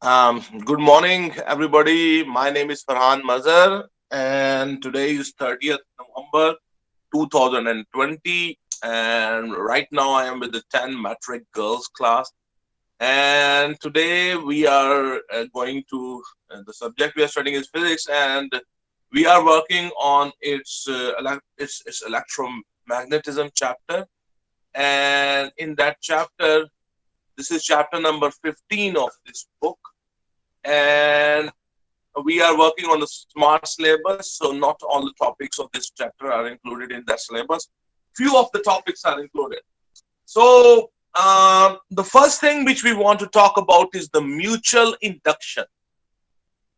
Good morning, everybody. My name is Ferhan Mazher, and today is 30th November 2020. And right now, I am with the 10 Matric girls class. And today, we are going to the subject we are studying is physics, and we are working on its electromagnetism chapter. And in that chapter, this is chapter number 15 of this book, and we are working on the smart syllabus, so not all the topics of this chapter are included in that syllabus. Few of the topics are included. So the first thing which we want to talk about is the mutual induction.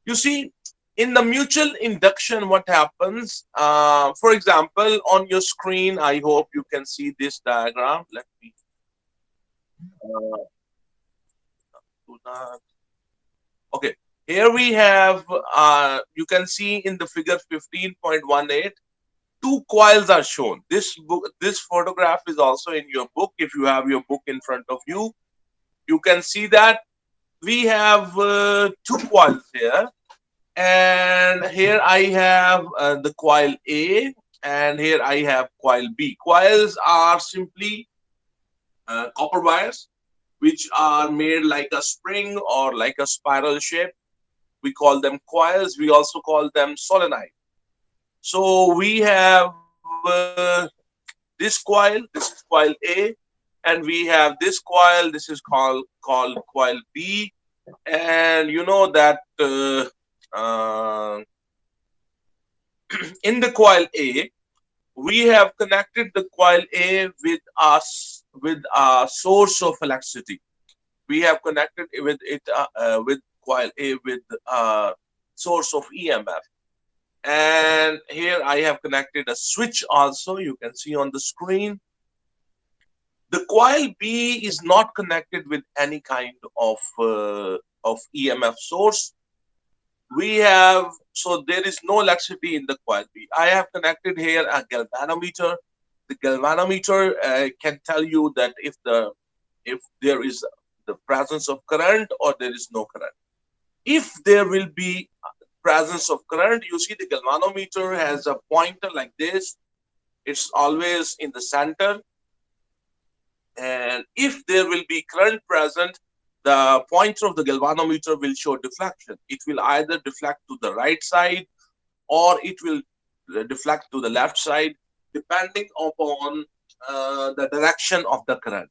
You see, in the mutual induction, what happens? For example, on your screen, I hope you can see this diagram. Let me uh, do that. Okay, here we have, you can see in the figure 15.18, two coils are shown. This photograph is also in your book. If you have your book in front of you, you can see that we have two coils here. And here I have the coil A, and here I have coil B. Coils are simply copper wires, which are made like a spring or like a spiral shape. We call them coils. We also call them solenoid. So we have this coil. This is coil A, and we have this coil. This is called coil B. And you know that in the coil A, we have connected the coil A with us with a source of electricity. We have connected it with coil A with a source of EMF. And here I have connected a switch also. You can see on the screen. The coil B is not connected with any kind of EMF source. We have, so there is no electricity in the coil B. I have connected here a galvanometer. The galvanometer can tell you that if there is the presence of current or there is no current. If there will be presence of current, you see the galvanometer has a pointer like this. It's always in the center. And if there will be current present, the pointer of the galvanometer will show deflection. It will either deflect to the right side or it will deflect to the left side, depending upon the direction of the current.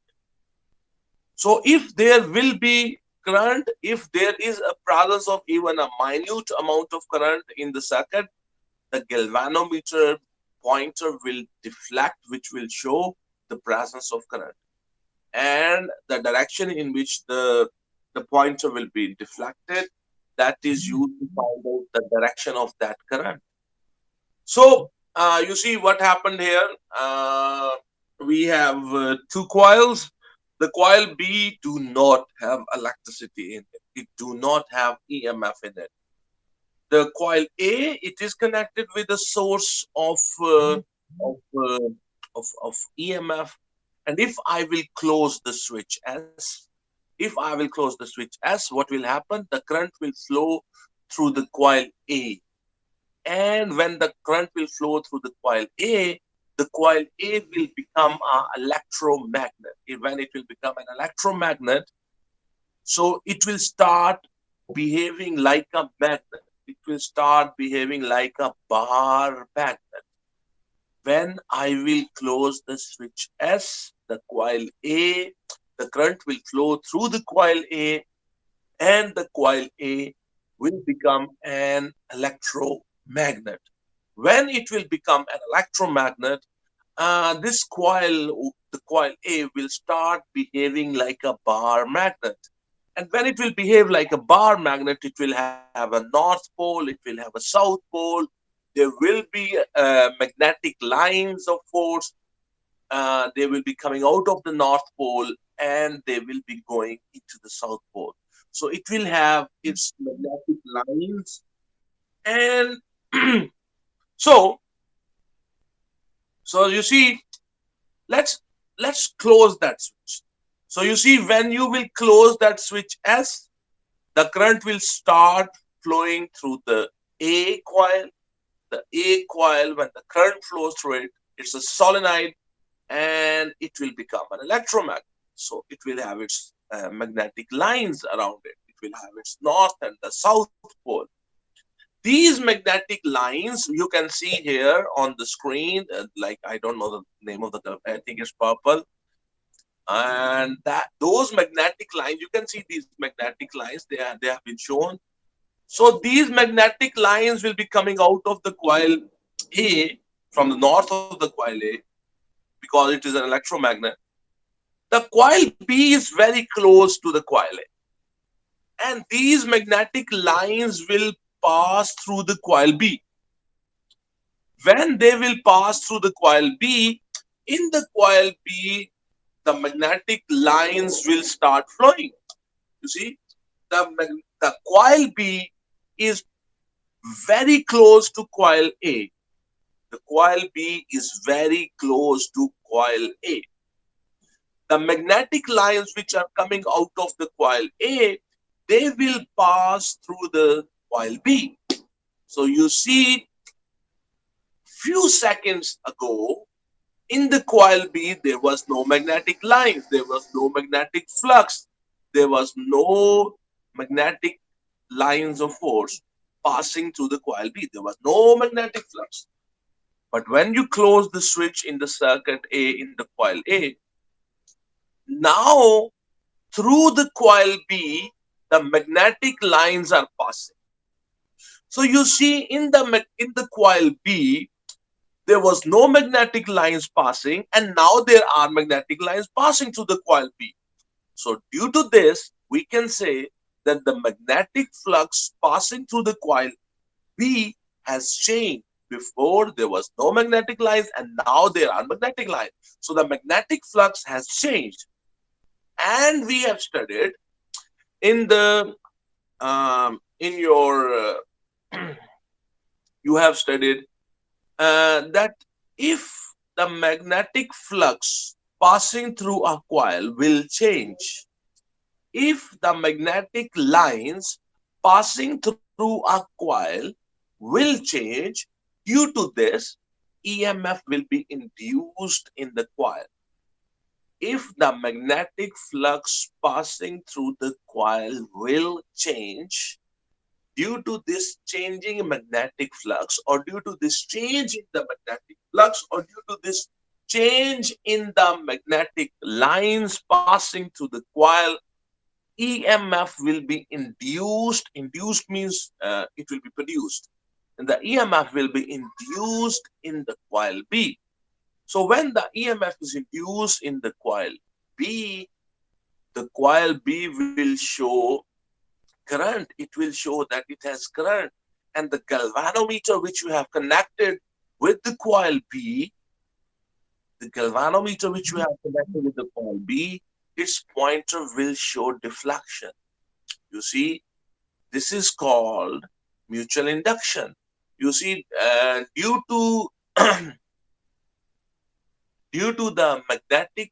So if there will be current, if there is a presence of even a minute amount of current in the circuit, the galvanometer pointer will deflect, which will show the presence of current. And the direction in which the pointer will be deflected, that is used to find out the direction of that current. So you see what happened here. We have two coils. The coil B do not have electricity in it. It do not have EMF in it. The coil A, it is connected with a source of, uh, of EMF. And if I will close the switch S, what will happen? The current will flow through the coil A. And when the current will flow through the coil A will become an electromagnet. When it will become an electromagnet, so it will start behaving like a magnet. It will start behaving like a bar magnet. When I will close the switch S, the coil A, the current will flow through the coil A, and the coil A will become an electromagnet. When it will become an electromagnet, the coil A will start behaving like a bar magnet. And when it will behave like a bar magnet, it will have a north pole, it will have a south pole. There will be magnetic lines of force. They will be coming out of the north pole and they will be going into the south pole. So it will have its magnetic lines. And so, so you see, let's close that switch. So you see, when you will close that switch S, the current will start flowing through the A coil. The A coil, when the current flows through it, it's a solenoid and it will become an electromagnet. So it will have its magnetic lines around it. It will have its north and the south pole. These magnetic lines you can see here on the screen, like I don't know the name of the color, I think it's purple. And that those magnetic lines, you can see these magnetic lines, they have been shown. So these magnetic lines will be coming out of the coil A, from the north of the coil A, because it is an electromagnet. The coil B is very close to the coil A, and these magnetic lines will pass through the coil B. When they will pass through the coil B, in the coil B, the magnetic lines will start flowing. You see, the coil B is very close to coil A. The coil B is very close to coil A. The magnetic lines which are coming out of the coil A, they will pass through the coil B. So you see, few seconds ago, in the coil B, there was no magnetic lines, there was no magnetic flux, there was no magnetic lines of force passing through the coil B. There was no magnetic flux. But when you close the switch in the circuit A in the coil A, now through the coil B, the magnetic lines are passing. So you see, in the coil B, there was no magnetic lines passing, and now there are magnetic lines passing through the coil B. So due to this, we can say that the magnetic flux passing through the coil B has changed. Before there was no magnetic lines, and now there are magnetic lines. So the magnetic flux has changed. And we have studied in the in your you have studied that if the magnetic flux passing through a coil will change, if the magnetic lines passing through a coil will change, due to this, EMF will be induced in the coil. If the magnetic flux passing through the coil will change, due to this changing magnetic flux, or due to this change in the magnetic flux, or due to this change in the magnetic lines passing through the coil, EMF will be induced. Induced means it will be produced. And the EMF will be induced in the coil B. So when the EMF is induced in the B, the coil B will show current. It will show that it has current. And the galvanometer which you have connected with the coil B, the galvanometer which you have connected with the coil B, its pointer will show deflection. You see, this is called mutual induction. You see, due to due to the magnetic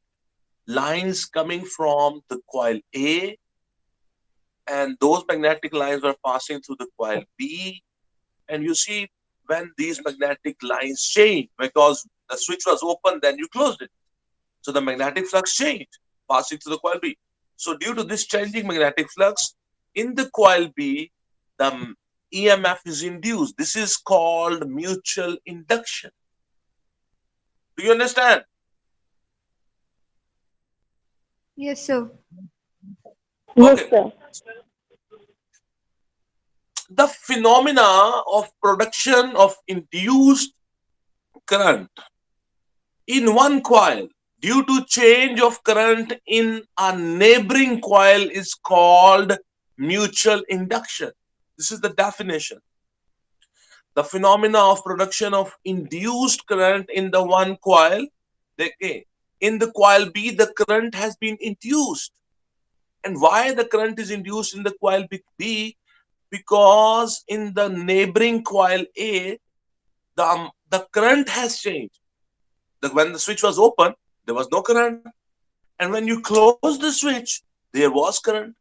lines coming from the coil A, and those magnetic lines were passing through the coil B, and you see, when these magnetic lines change, because the switch was open, then you closed it, so the magnetic flux changed, passing through the coil B. So due to this changing magnetic flux in the coil B, the EMF is induced. This is called mutual induction. Do you understand? Yes, sir. Yes, Okay. sir. The phenomena of production of induced current in one coil due to change of current in a neighboring coil is called mutual induction. This is the definition. The phenomena of production of induced current in the one coil. Okay. In the coil B, the current has been induced. And why the current is induced in the coil B? Because in the neighboring coil A, the current has changed. When the switch was open, there was no current. And when you close the switch, there was current.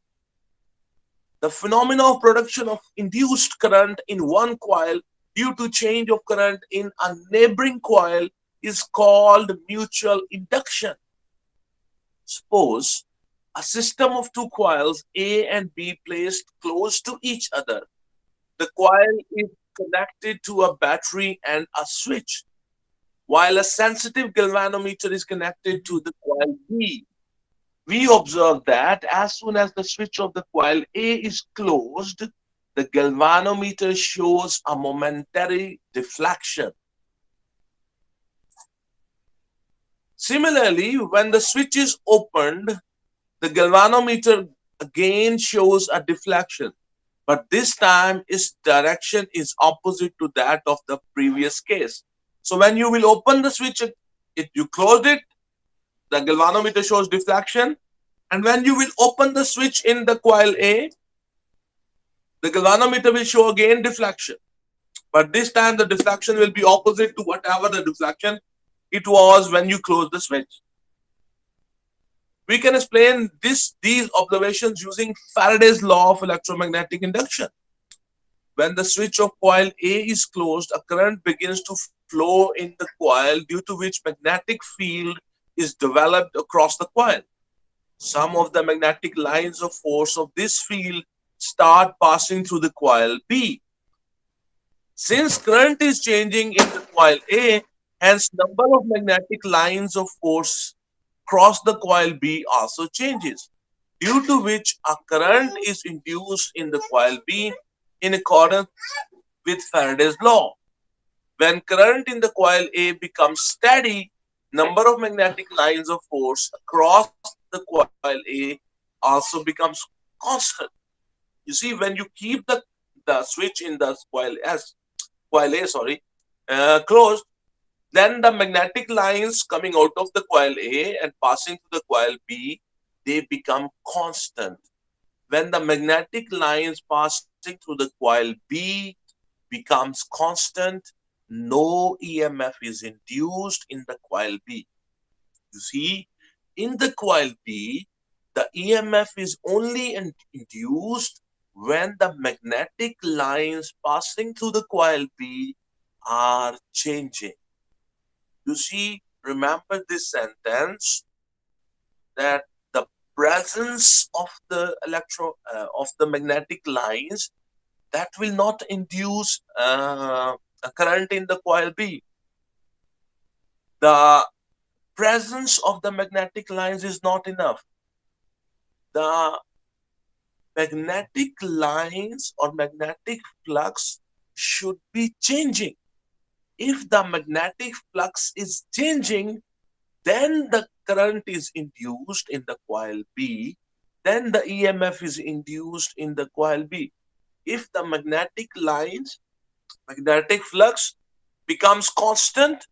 The phenomena of production of induced current in one coil due to change of current in a neighboring coil is called mutual induction. Suppose a system of two coils A and B placed close to each other. The coil is connected to a battery and a switch, while a sensitive galvanometer is connected to the coil B. We observe that as soon as the switch of the coil A is closed, the galvanometer shows a momentary deflection. Similarly, when the switch is opened, the galvanometer again shows a deflection, but this time its direction is opposite to that of the previous case. So when you will open the switch, you closed it, the galvanometer shows deflection, and when you will open the switch in the coil A, the galvanometer will show again deflection. But this time the deflection will be opposite to whatever the deflection it was when you close the switch. We can explain these observations using Faraday's law of electromagnetic induction. When the switch of coil A is closed, a current begins to flow in the coil due to which magnetic field is developed across the coil. Some of the magnetic lines of force of this field start passing through the coil B. Since current is changing in the coil A, hence number of magnetic lines of force across the coil B also changes, due to which a current is induced in the coil B in accordance with Faraday's law. When current in the coil A becomes steady, number of magnetic lines of force across the coil A also becomes constant. You see, when you keep the switch in the coil A, closed, then the magnetic lines coming out of the coil A and passing to the coil B, they become constant. When the magnetic lines passing through the coil B becomes constant, no EMF is induced in the coil B. You see, in the coil B, the EMF is only induced when the magnetic lines passing through the coil B are changing. You see, remember this sentence that the presence of the of the magnetic lines that will not induce a current in the coil B. The presence of the magnetic lines is not enough. The magnetic lines or magnetic flux should be changing. If the magnetic flux is changing, then the current is induced in the coil B, then the EMF is induced in the coil B. If the magnetic flux becomes constant,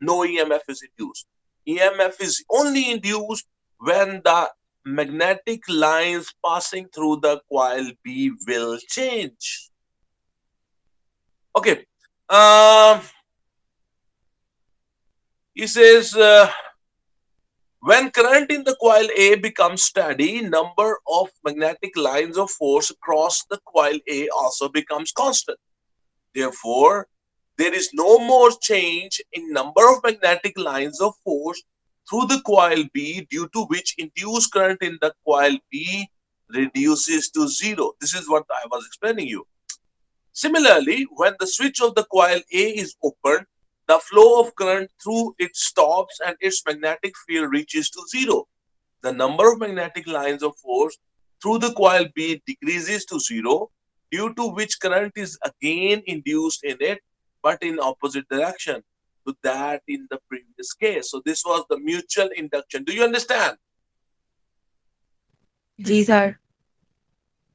no EMF is induced. EMF is only induced when the magnetic lines passing through the coil B will change. Okay. He says, when current in the coil A becomes steady, number of magnetic lines of force across the coil A also becomes constant. Therefore, there is no more change in number of magnetic lines of force through the coil B, due to which induced current in the coil B reduces to zero. This is what I was explaining you. Similarly, when the switch of the coil A is opened, the flow of current through it stops and its magnetic field reaches to zero. The number of magnetic lines of force through the coil B decreases to zero, due to which current is again induced in it, but in opposite direction to that in the previous case. So this was the mutual induction. Do you understand? जी sir.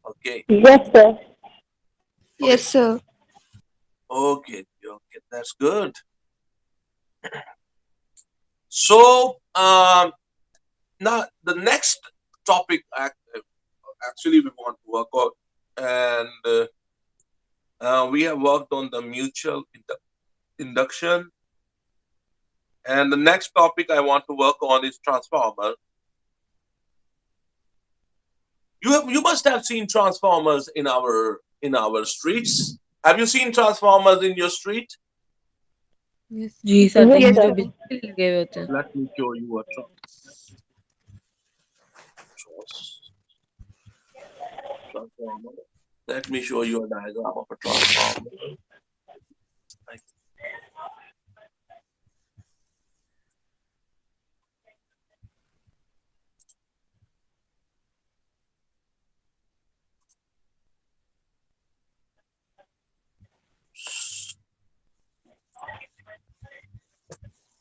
Okay. Yes, sir. Okay. Yes, sir. Okay. Okay. That's good. So now the next topic actually we want to work on, and we have worked on the mutual induction, and the next topic I want to work on is transformer. You must have seen transformers in our streets. Have you seen transformers in your street? Yes. जी sir, Yes, जिनमें जो sir. बिजली लगे हुए होते हैं। Let me show you a transformer. Let me show you a diagram of a transformer.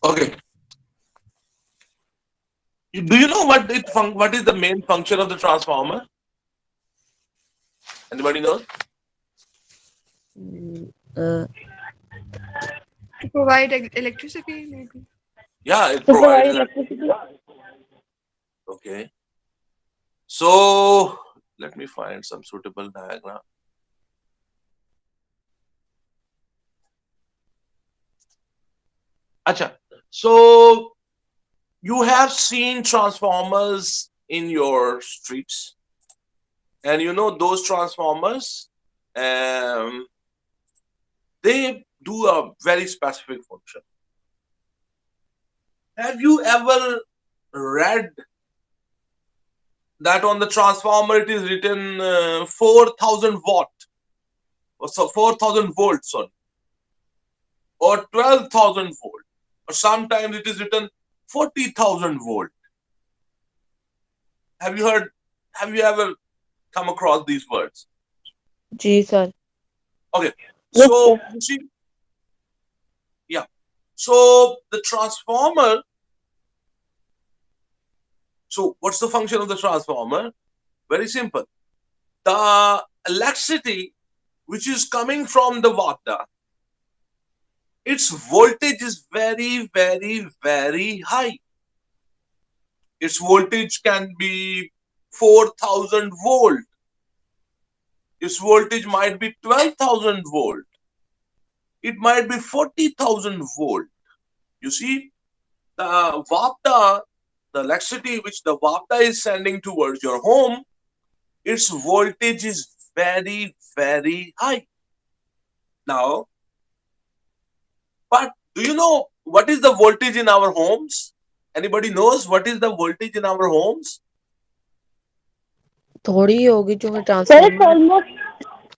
Okay. Do you know what is the main function of the transformer? Anybody knows? A, To provide electricity, maybe. Yeah, it To provides provide electricity. electricity. Okay. So let me find some suitable diagram. Acha. So you have seen transformers in your streets, and you know those transformers, um, they do a very specific function. Have you ever read that on the transformer it is written 4,000 watt, or so 4,000 volts, sorry, or 12,000 volt, or sometimes it is written 40,000 volt? Have you heard? Have you ever come across these words? जी sir. Okay, Yes, so sir. you see, yeah. So the transformer. So what's the function of the transformer? Very simple. The electricity which is coming from the water, its voltage is very, very, very high. Its voltage can be 4,000 volt. Its voltage might be 12,000 volt. It might be 40,000 volt. You see, the Vapta, the electricity which the Vapta is sending towards your home, its voltage is very, very high. Now, but do you know what is the voltage in our homes? Anybody knows what is the voltage in our homes? थोड़ी ही होगी जो मैं Sir, it's transformer में। almost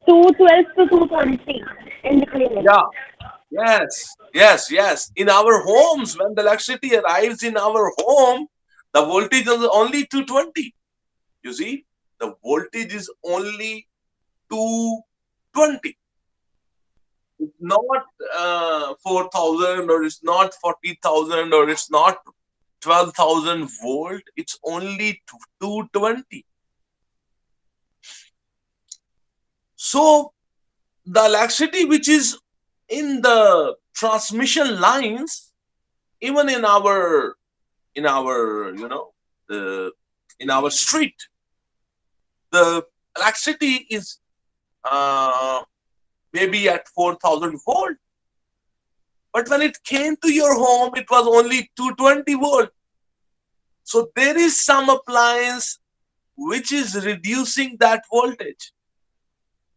212 to 220 in the clinic. Yeah. Yes, yes, yes. In our homes, when the electricity arrives in our home, the voltage is only 220. You see, the voltage is only 220. It's not 4,000, or it's not 40,000, or it's not 12,000 volt. It's only 220. So the electricity which is in the transmission lines, even in our you know the in our street, the electricity is uh, maybe at 4,000 volt, but when it came to your home it was only 220 volt. So there is some appliance which is reducing that voltage,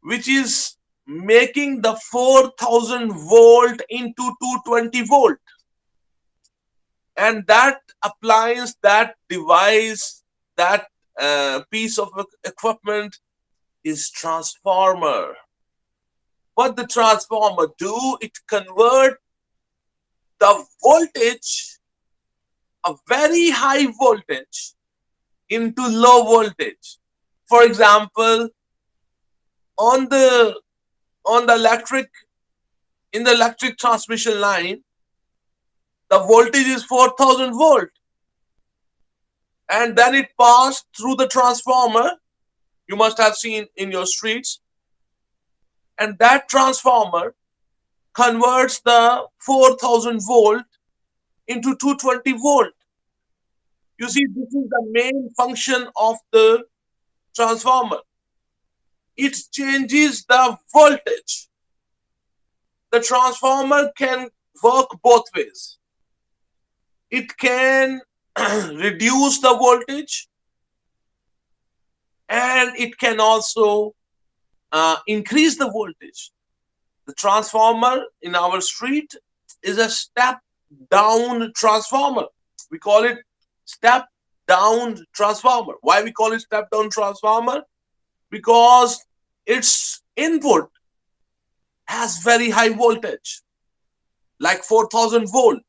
which is making the 4,000 volt into 220 volt. And that appliance, that device, that piece of equipment is transformer. What the transformer do? It convert the voltage, a very high voltage, into low voltage. For example, on the electric, in the electric transmission line, the voltage is 4,000 volt, and then it passed through the transformer. You must have seen in your streets, and that transformer converts the 4,000 volt into 220 volt. You see, this is the main function of the transformer. It changes the voltage. The transformer can work both ways. It can reduce the voltage, and and it can also increase the voltage. The transformer in our street is a step down transformer. We call it step down transformer. Why we call it step down transformer? Because its input has very high voltage, like 4000 volt.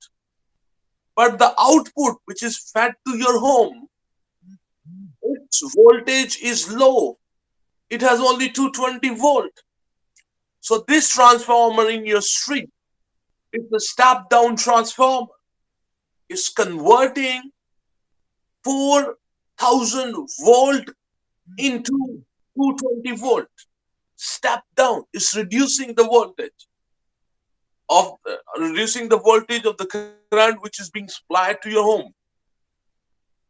But the output, which is fed to your home, its voltage is low. It has only 220 volt. So this transformer in your street is the step down transformer. It's converting 4000 volt into 220 volt. Step down is reducing the voltage of the current which is being supplied to your home.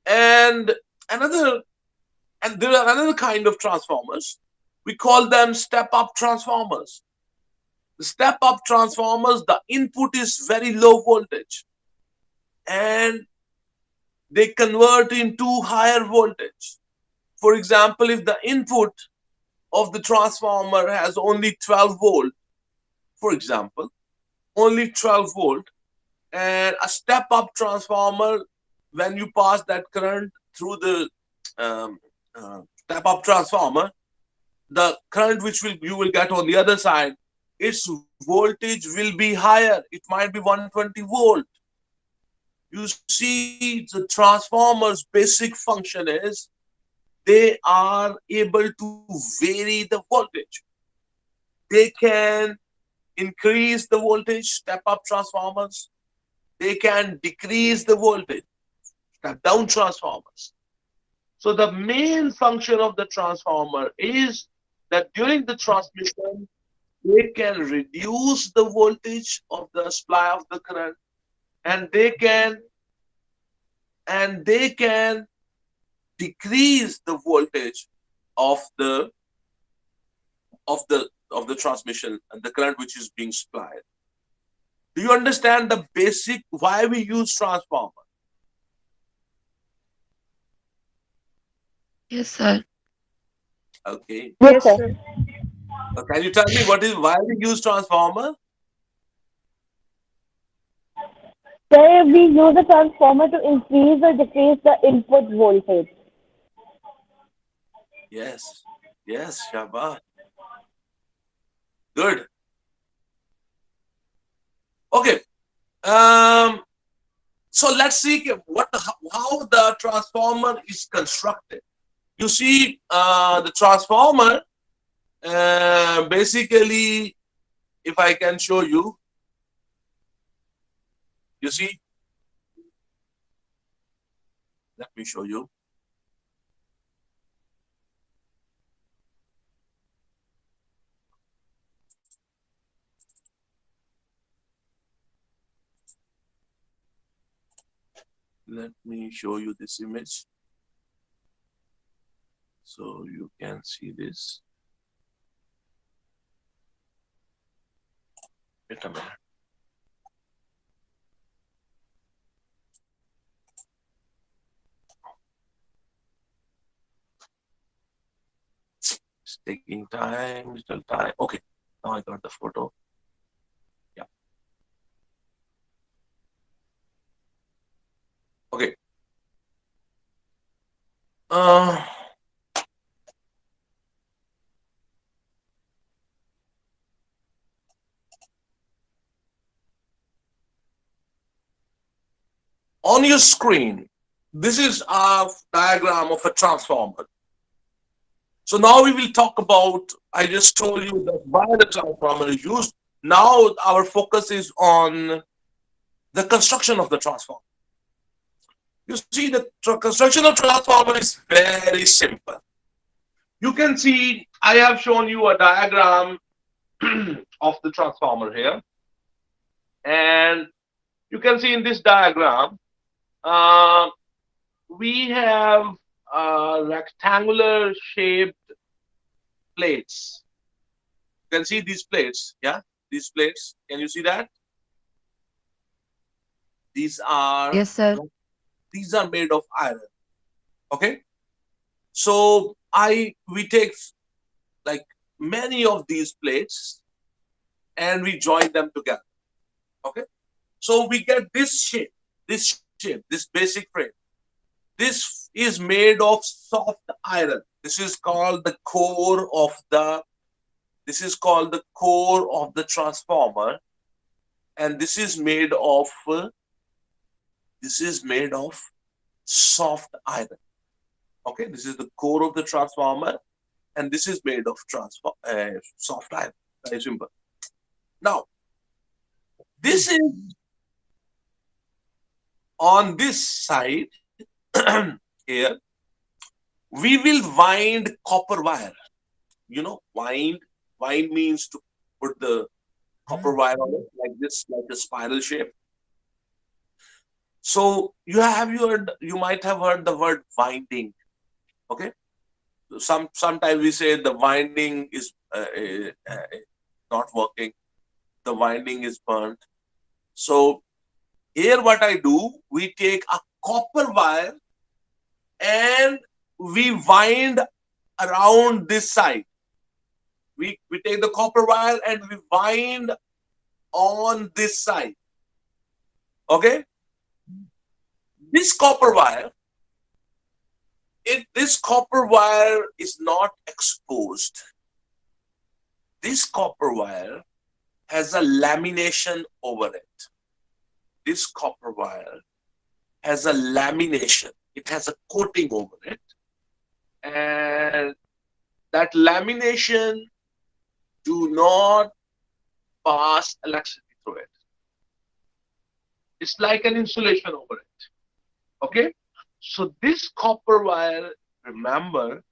And there are another kind of transformers. We call them step up transformers. The step up transformers, the input is very low voltage and they convert into higher voltage. For example, if the input of the transformer has only 12 volt, for example, only 12 volt, and a step up transformer, when you pass that current through the step up transformer, the current which you will get on the other side, its voltage will be higher. It might be 120 volt. You see, the transformer's basic function is they are able to vary the voltage. They can increase the voltage, step up transformers. They can decrease the voltage, step down transformers. So the main function of the transformer is that during the transmission, they can reduce the voltage of the supply of the current, and they can decrease the voltage of the transmission and the current which is being supplied. Do you understand the basic why we use transformer? Yes, sir. Okay. Yes, Yes, sir. sir. Can you tell me why we use transformer? Sir, we use a transformer to increase or decrease the input voltage. Yes. Yes, Shabbat. Good. Okay. So let's see how the transformer is constructed. You see, the transformer, basically, if I can show you, you see, let me show you. Let me show you this image so you can see this. Wait a minute. It's taking time, little time. Okay, now I got the photo. Yeah. Okay. On your screen, this is a diagram of a transformer. So now we will talk about, I just told you that why the transformer is used. Now our focus is on the construction of the transformer. You see, the construction of transformer is very simple. You can see, I have shown you a diagram of the transformer here. And you can see in this diagram, we have rectangular shaped plates. You can see these plates, yeah? These plates, can you see that? These are Yes, sir. made of iron. Okay? So we take like many of these plates and we join them together. Okay, so we get this basic frame. This is made of soft iron. This is called the core of the transformer, and this is made of soft iron. Okay, this is the core of the transformer, and this is made of soft iron. Very simple. Now, this is on this side here. We will wind copper wire. Wind means to put the copper wire on it like this, like a spiral shape. So you might have heard the word winding. Okay, sometimes we say the winding is not working. The winding is burnt. So here, what I do, we take a copper wire and we wind around this side. We take the copper wire and we wind on this side. Okay, this copper wire, if this copper wire is not exposed, this copper wire has a lamination over it. This copper wire has a lamination. It has a coating over it. And that lamination do not pass electricity through it. It's like an insulation over it. Okay? So this copper wire, remember,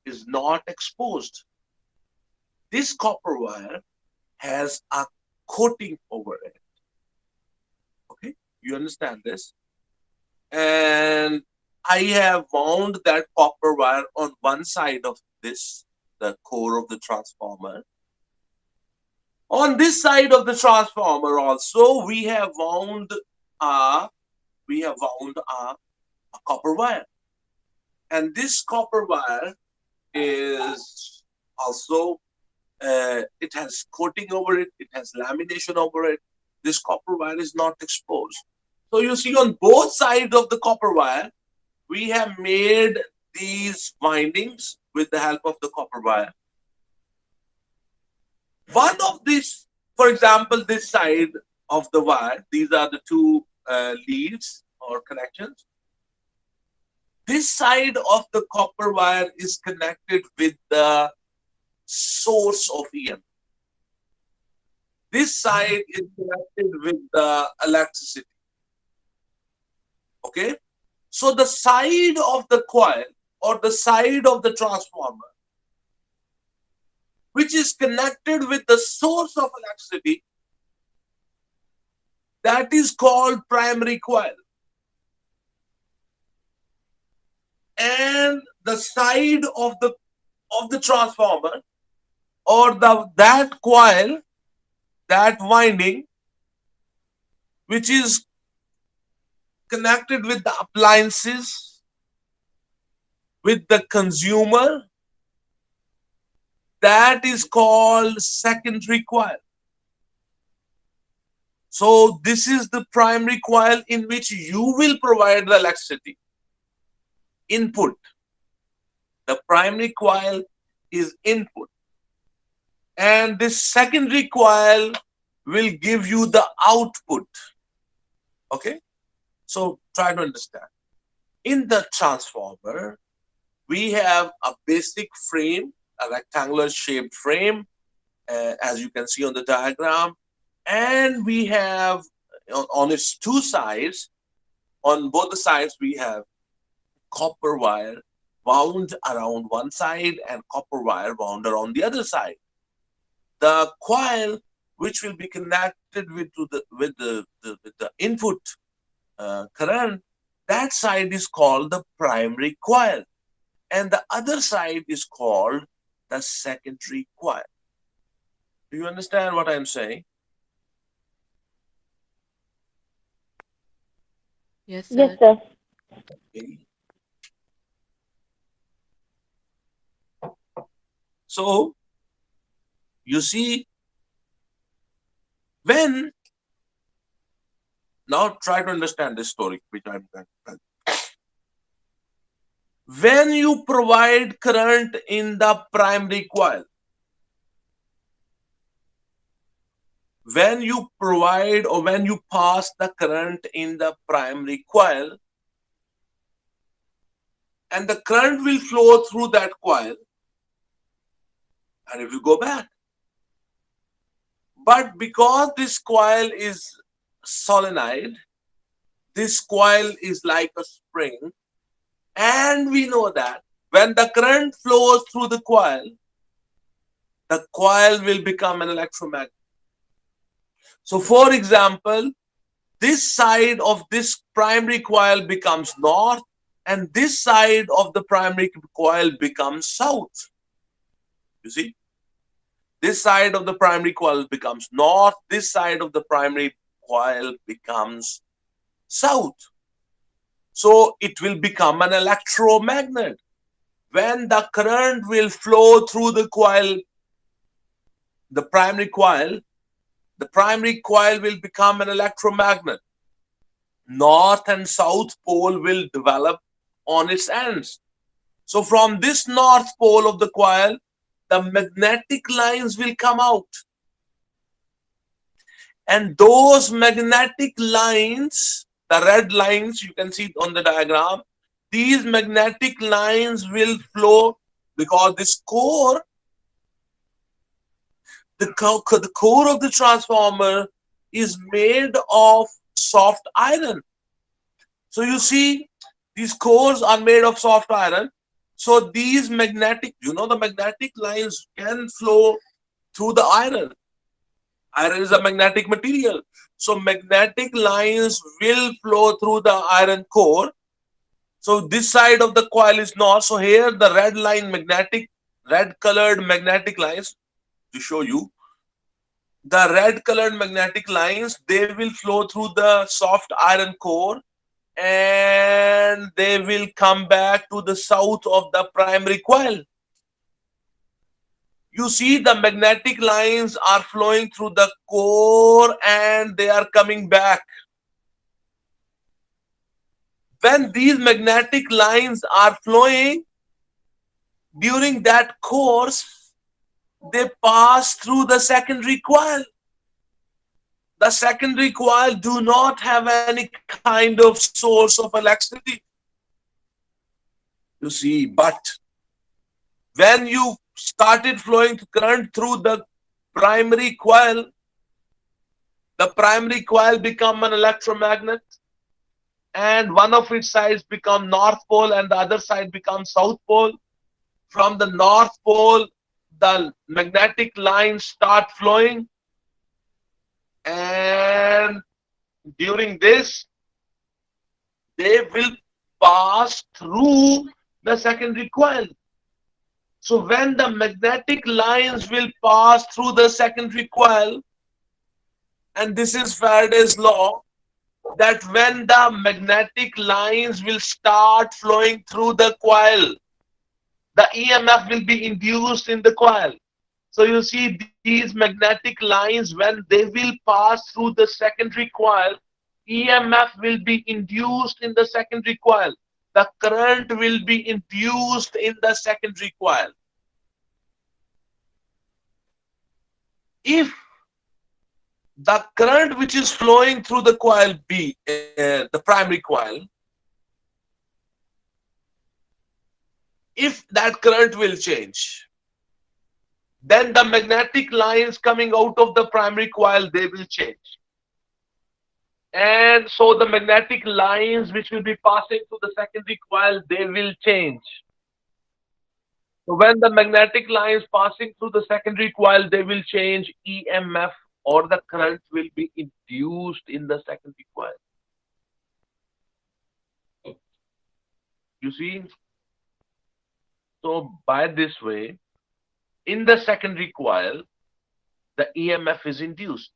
is not exposed. This copper wire has a coating over it. Okay? You understand this? And I have wound that copper wire on one side of this, the core of the transformer. On this side of the transformer also, we have wound a copper wire. And this copper wire is also, it has coating over it, it has lamination over it. This copper wire is not exposed. So you see, on both sides of the copper wire, we have made these windings with the help of the copper wire. One of these, for example, this side of the wire, these are the two leads or connections. This side of the copper wire is connected with the source of EM. This side is connected with the electricity. Okay? So the side of the coil or the side of the transformer which is connected with the source of electricity, that is called primary coil. And the side of the transformer or that coil, that winding, which is connected with the appliances, with the consumer, that is called secondary coil. So this is the primary coil in which you will provide the electricity input. The primary coil is input, and this secondary coil will give you the output. Okay, so try to understand. In the transformer, we have a basic frame, a rectangular shaped frame, as you can see on the diagram, and we have on its two sides, on both the sides, we have copper wire wound around one side and copper wire wound around the other side. The coil which will be connected with the input current, that side is called the primary coil, and the other side is called the secondary coil. Do you understand what I'm saying? Yes, Yes, sir. sir. Okay. So you see, when now try to understand this story which I'm going to tell. When you provide current in the primary coil, when you provide or when you pass the current in the primary coil, and the current will flow through that coil, and it will go back. But because this coil is solenoid, this coil is like a spring, and we know that when the current flows through the coil will become an electromagnet. So for example, this side of this primary coil becomes north, and this side of the primary coil becomes south. You see, this side of the primary coil becomes north, this side of the primary coil becomes south. So it will become an electromagnet. When the current will flow through the coil, the primary coil will become an electromagnet. North and south pole will develop on its ends. So from this north pole of the coil, the magnetic lines will come out. And those magnetic lines, the red lines you can see on the diagram, these magnetic lines will flow because this core, the core of the transformer is made of soft iron. So you see, these cores are made of soft iron. So these magnetic, the magnetic lines can flow through the iron. Iron is a magnetic material. So magnetic lines will flow through the iron core. So this side of the coil is north. So here the red colored magnetic lines, to show you, the red colored magnetic lines, they will flow through the soft iron core, and they will come back to the south of the primary coil. You see, the magnetic lines are flowing through the core and they are coming back. When these magnetic lines are flowing, during that course, they pass through the secondary coil. The secondary coil do not have any kind of source of electricity. You see, but when you started flowing current through the primary coil, the primary coil become an electromagnet, and one of its sides become north pole and the other side becomes south pole. From the north pole, the magnetic lines start flowing, and during this, they will pass through the secondary coil. So when the magnetic lines will pass through the secondary coil, and this is Faraday's law, that when the magnetic lines will start flowing through the coil, the EMF will be induced in the coil. So you see, these magnetic lines, when they will pass through the secondary coil, EMF will be induced in the secondary coil. The current will be induced in the secondary coil. If the current which is flowing through the coil B, the primary coil, if that current will change, then the magnetic lines coming out of the primary coil, they will change. And so the magnetic lines which will be passing through the secondary coil, they will change. So when the magnetic lines passing through the secondary coil, they will change, EMF or the current will be induced in the secondary coil. You see? So by this way, in the secondary coil, the EMF is induced.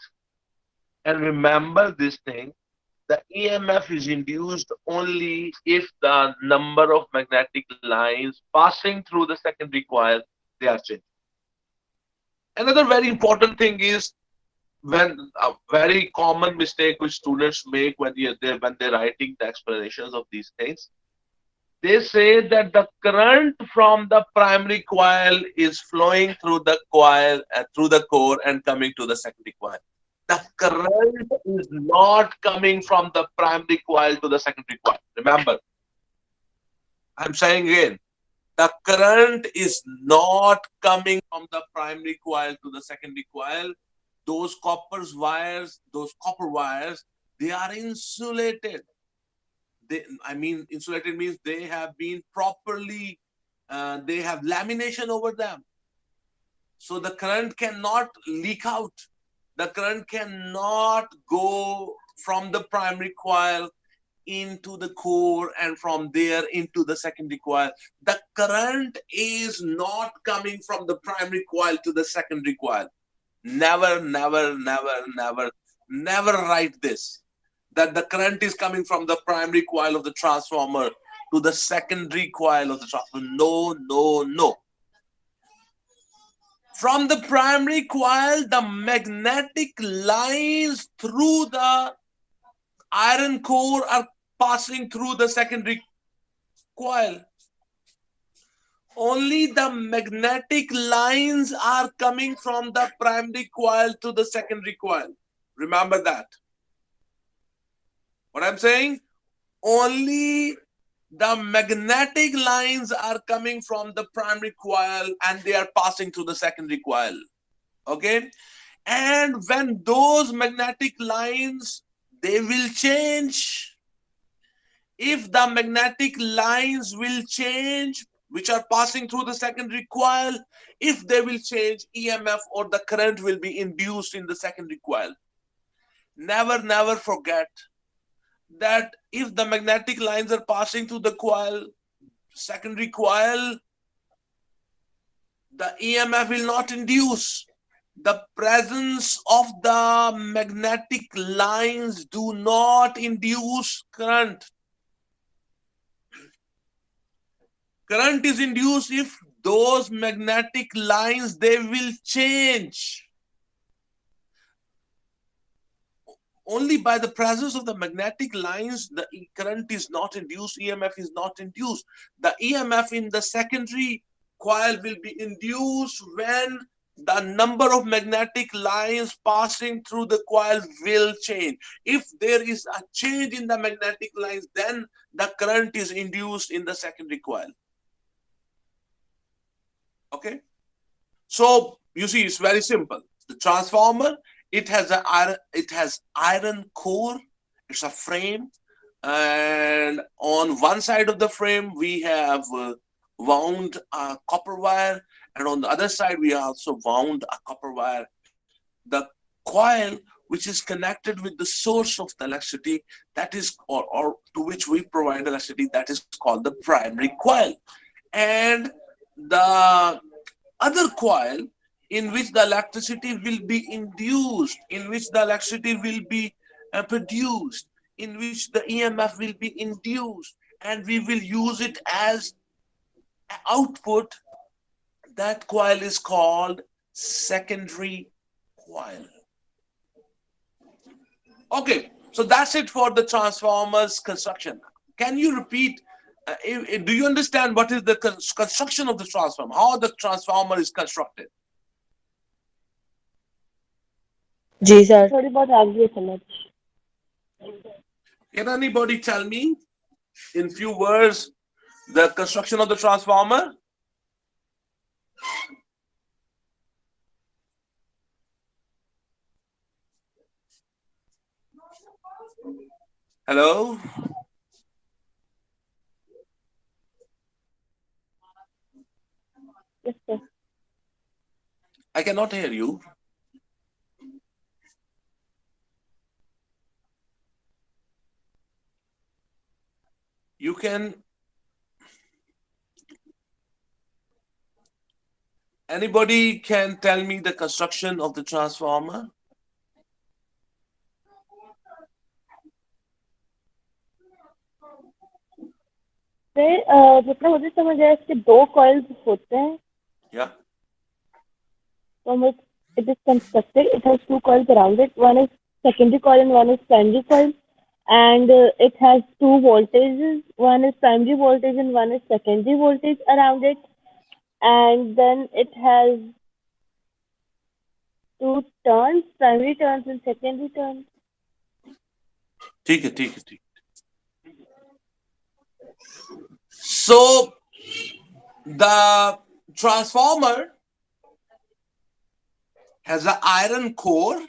And remember this thing, the EMF is induced only if the number of magnetic lines passing through the secondary coil, they are changing. Another very important thing is when a very common mistake which students make when they're writing the explanations of these things, they say that the current from the primary coil is flowing through the coil through the core and coming to the secondary coil. The current is not coming from the primary coil to the secondary coil. Remember, I'm saying again, the current is not coming from the primary coil to the secondary coil. Those copper wires, they are insulated. Insulated means they have been properly, they have lamination over them. So the current cannot leak out. The current cannot go from the primary coil into the core and from there into the secondary coil. The current is not coming from the primary coil to the secondary coil. Never, never, never, never, never write this, that the current is coming from the primary coil of the transformer to the secondary coil of the transformer. No, no, no. From the primary coil, the magnetic lines through the iron core are passing through the secondary coil. Only the magnetic lines are coming from the primary coil to the secondary coil. Remember that. What I'm saying? Only the magnetic lines are coming from the primary coil and they are passing through the secondary coil. Okay? And when those magnetic lines, they will change. If the magnetic lines will change, which are passing through the secondary coil, if they will change, EMF or the current will be induced in the secondary coil. Never, never forget that if the magnetic lines are passing through the coil, secondary coil, the EMF will not induce. The presence of the magnetic lines do not induce current. Current is induced if those magnetic lines, they will change. Only by the presence of the magnetic lines, the current is not induced, EMF is not induced. The EMF in the secondary coil will be induced when the number of magnetic lines passing through the coil will change. If there is a change in the magnetic lines, then the current is induced in the secondary coil. Okay? So you see, it's very simple. The transformer, it has iron core. It's a frame, and on one side of the frame we have wound a copper wire, and on the other side we also wound a copper wire. The coil, which is connected with the source of the electricity, that is, or to which we provide electricity, that is called the primary coil. And the other coil in which the electricity will be induced, in which the electricity will be produced, in which the EMF will be induced, and we will use it as output. That coil is called secondary coil. Okay, so that's it for the transformer's construction. Can you repeat? Do you understand what is the construction of the transformer? How the transformer is constructed? जी sir थोड़ी बहुत आ गई है समझ. Can anybody tell me in few words the construction of the transformer? Hello? Yes, sir. I cannot hear you. You can. Anybody can tell me the construction of the transformer? Sir जितना मुझे समझ आया इसके दो coils होते हैं. Yeah. from which it is constructed. It has two coils around it. One is secondary coil and one is primary coil. And it has two voltages. One is primary voltage and one is secondary voltage around it. And then it has two turns, primary turns and secondary turns. ठीक है ठीक है ठीक. So the transformer has an iron core,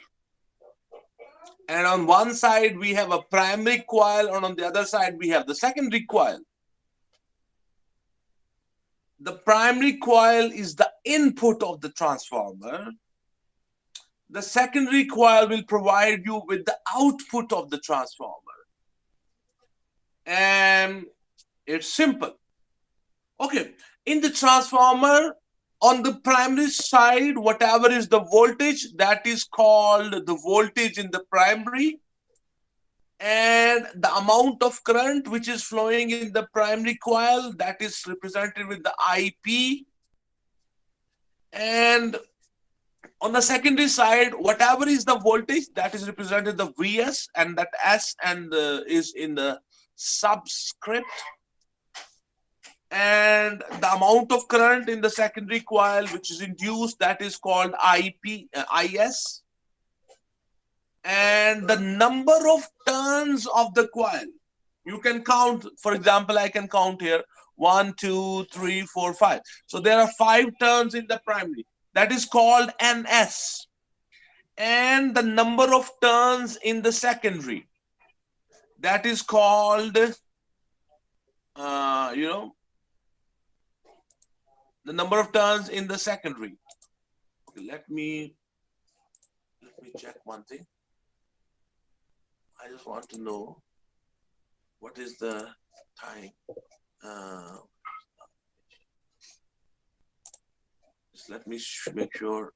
and on one side we have a primary coil, and on the other side we have the secondary coil. The primary coil is the input of the transformer. The secondary coil will provide you with the output of the transformer. And it's simple. Okay, in the transformer, on the primary side, whatever is the voltage, that is called the voltage in the primary. And the amount of current which is flowing in the primary coil, that is represented with the IP. And on the secondary side, whatever is the voltage, that is represented the Vs, and that S and is in the subscript. And the amount of current in the secondary coil which is induced, that is called Is. And the number of turns of the coil, you can count. For example, I can count here 1, 2, 3, 4, 5. So there are 5 turns in the primary, that is called Ns. And the number of turns in the secondary, that is called the number of turns in the secondary. Okay, let me check one thing. I just want to know what is the time. Just let me make sure.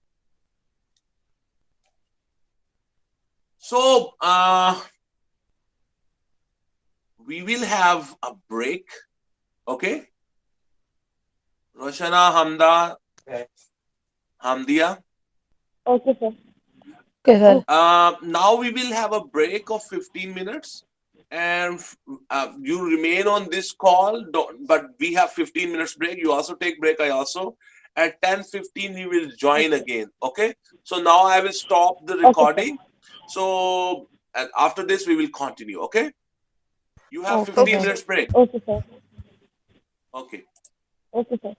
So we will have a break. Okay. Roshana, Hamda, Hamdia. Okay, sir. Okay, sir. Now we will have a break of 15 minutes, and you remain on this call, but we have 15 minutes break. You also take break. I also. At 10:15 we will join again. Okay. So now I will stop the recording. So and after this we will continue. Okay. You have 15 minutes break. Okay, sir. Okay. Okay, sir.